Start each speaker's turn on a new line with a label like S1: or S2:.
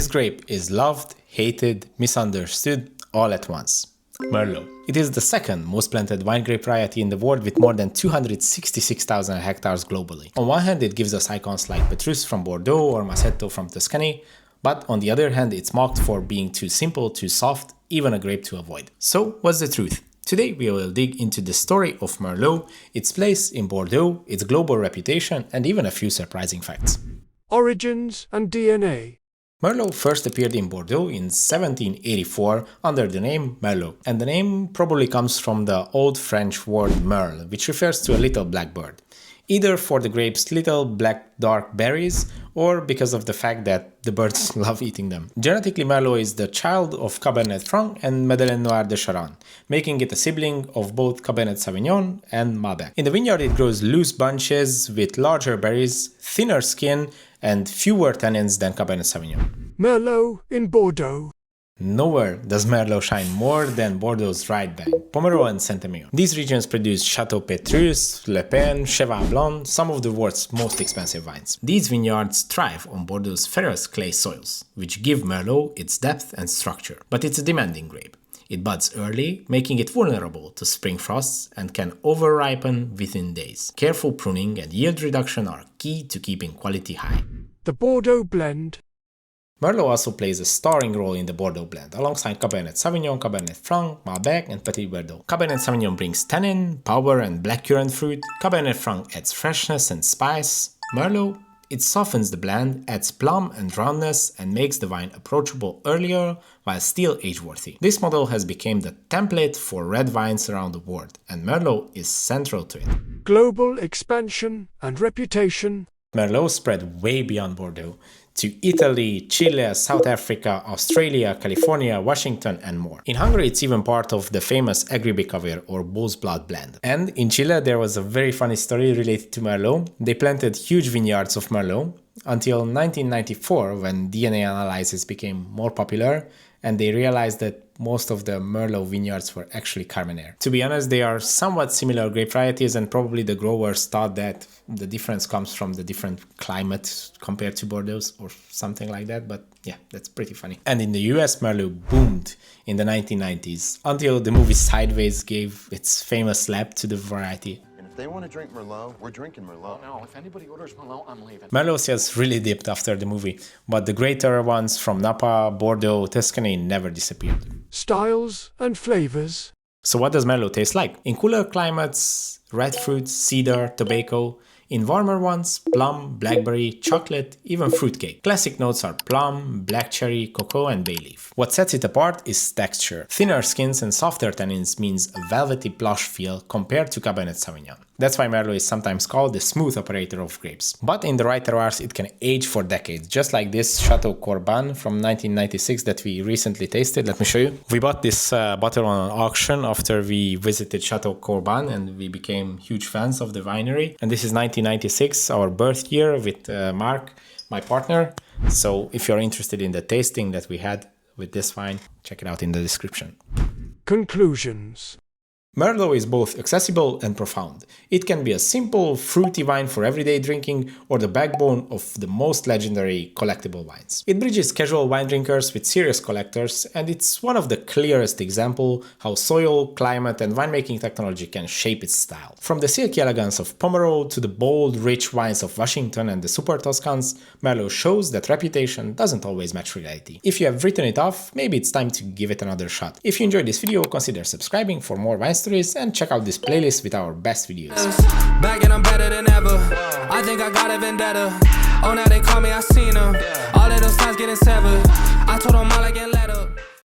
S1: This grape is loved, hated, misunderstood all at once. Merlot. It is the second most planted wine grape variety in the world with more than 266,000 hectares globally. On one hand, it gives us icons like Pétrus from Bordeaux or Masseto from Tuscany, but on the other hand, it's mocked for being too simple, too soft, even a grape to avoid. So, what's the truth? Today we will dig into the story of Merlot, its place in Bordeaux, its global reputation, and even a few surprising facts.
S2: Origins and DNA.
S1: Merlot first appeared in Bordeaux in 1784 under the name Merlot, and the name probably comes from the Old French word merle, which refers to a little black bird, either for the grape's little black dark berries or because of the fact that the birds love eating them. Genetically, Merlot is the child of Cabernet Franc and Madeleine Noire de Charonne, making it a sibling of both Cabernet Sauvignon and Malbec. In the vineyard, it grows loose bunches with larger berries, thinner skin, and fewer tannins than Cabernet Sauvignon.
S2: Merlot in Bordeaux.
S1: Nowhere does Merlot shine more than Bordeaux's right bank, Pomerol and Saint-Emilion. These regions produce Château Pétrus, Le Pen, Cheval Blanc, some of the world's most expensive wines. These vineyards thrive on Bordeaux's ferrous clay soils, which give Merlot its depth and structure. But it's a demanding grape. It buds early, making it vulnerable to spring frosts and can over-ripen within days. Careful pruning and yield reduction are key to keeping quality high.
S2: The Bordeaux blend.
S1: Merlot also plays a starring role in the Bordeaux blend, alongside Cabernet Sauvignon, Cabernet Franc, Malbec, and Petit Verdot. Cabernet Sauvignon brings tannin, power, and blackcurrant fruit. Cabernet Franc adds freshness and spice. Merlot, it softens the blend, adds plum and roundness, and makes the wine approachable earlier while still age-worthy. This model has become the template for red wines around the world, and Merlot is central to it.
S2: Global expansion and reputation.
S1: Merlot spread way beyond Bordeaux, to Italy, Chile, South Africa, Australia, California, Washington, and more. In Hungary, it's even part of the famous Agribikavir or bull's blood blend. And in Chile, there was a very funny story related to Merlot. They planted huge vineyards of Merlot until 1994, when DNA analysis became more popular, and they realized that most of the Merlot vineyards were actually Carmenere. To be honest, they are somewhat similar grape varieties, and probably the growers thought that the difference comes from the different climate compared to Bordeaux or something like that, but yeah, that's pretty funny. And in the US, Merlot boomed in the 1990s, until the movie Sideways gave its famous slap to the variety.
S3: If they want to drink Merlot, we're drinking Merlot.
S4: No, if anybody orders Merlot, I'm leaving.
S1: Merlot sales really dipped after the movie, but the greater ones from Napa, Bordeaux, Tuscany never disappeared.
S2: Styles and flavors.
S1: So what does Merlot taste like? In cooler climates, red fruits, cedar, tobacco. In warmer ones, plum, blackberry, chocolate, even fruitcake. Classic notes are plum, black cherry, cocoa, and bay leaf. What sets it apart is texture. Thinner skins and softer tannins means a velvety plush feel compared to Cabernet Sauvignon. That's why Merlot is sometimes called the smooth operator of grapes. But in the right terroirs, it can age for decades, just like this Château Corban from 1996 that we recently tasted. Let me show you. We bought this bottle on an auction after we visited Château Corban, and we became huge fans of the winery. And this is 1996, our birth year, with Mark, my partner. So if you're interested in the tasting that we had with this wine, check it out in the description.
S2: Conclusions.
S1: Merlot is both accessible and profound. It can be a simple, fruity wine for everyday drinking, or the backbone of the most legendary collectible wines. It bridges casual wine drinkers with serious collectors, and it's one of the clearest examples how soil, climate, and winemaking technology can shape its style. From the silky elegance of Pomerol to the bold, rich wines of Washington and the Super Toscans, Merlot shows that reputation doesn't always match reality. If you have written it off, maybe it's time to give it another shot. If you enjoyed this video, consider subscribing for more wine stories, and check out this playlist with our best videos.
S5: Back and I'm better than ever. I think I got a vendetta. Oh, now they call me, I seen them. All of those times getting severed. I told them all I get left.